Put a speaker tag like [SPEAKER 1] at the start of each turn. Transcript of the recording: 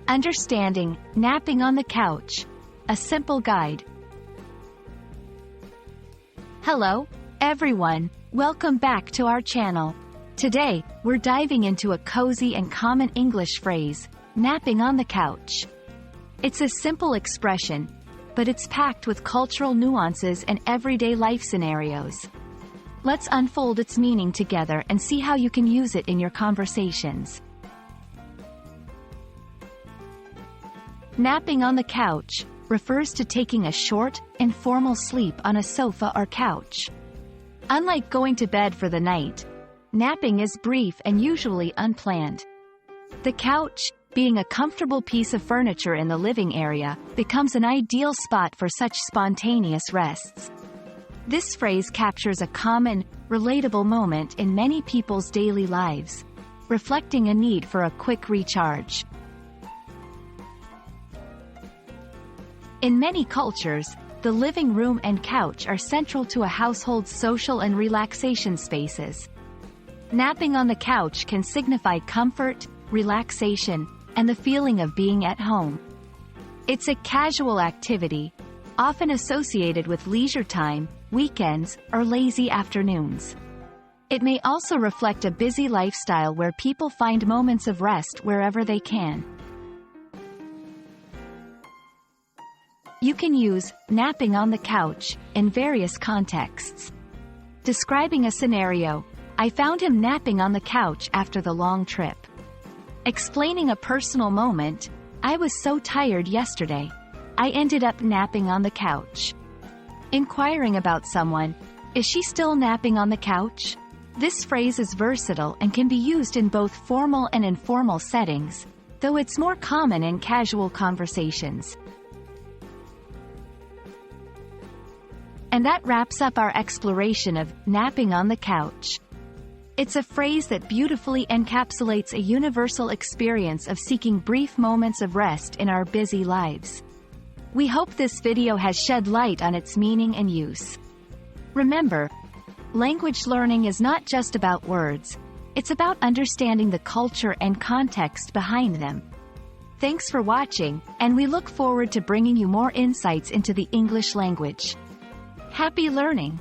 [SPEAKER 1] Understanding napping on the couch. A simple guide. Hello, everyone. Welcome back to our channel. Today, we're diving into a cozy and common English phrase, napping on the couch. It's a simple expression, but it's packed with cultural nuances and everyday life scenarios. Let's unfold its meaning together and see how you can use it in your conversations. Napping on the couch refers to taking a short, informal sleep on a sofa or couch. Unlike going to bed for the night, napping is brief and usually unplanned. The couch, being a comfortable piece of furniture in the living area, becomes an ideal spot for such spontaneous rests. This phrase captures a common, relatable moment in many people's daily lives, reflecting a need for a quick recharge. In many cultures, the living room and couch are central to a household's social and relaxation spaces. Napping on the couch can signify comfort, relaxation, and the feeling of being at home. It's a casual activity, often associated with leisure time, weekends, or lazy afternoons. It may also reflect a busy lifestyle where people find moments of rest wherever they can. You can use napping on the couch in various contexts. Describing a scenario, I found him napping on the couch after the long trip. Explaining a personal moment, I was so tired yesterday. I ended up napping on the couch. Inquiring about someone, is she still napping on the couch? This phrase is versatile and can be used in both formal and informal settings, though it's more common in casual conversations. And that wraps up our exploration of napping on the couch. It's a phrase that beautifully encapsulates a universal experience of seeking brief moments of rest in our busy lives. We hope this video has shed light on its meaning and use. Remember, language learning is not just about words, it's about understanding the culture and context behind them. Thanks for watching, and we look forward to bringing you more insights into the English language. Happy learning!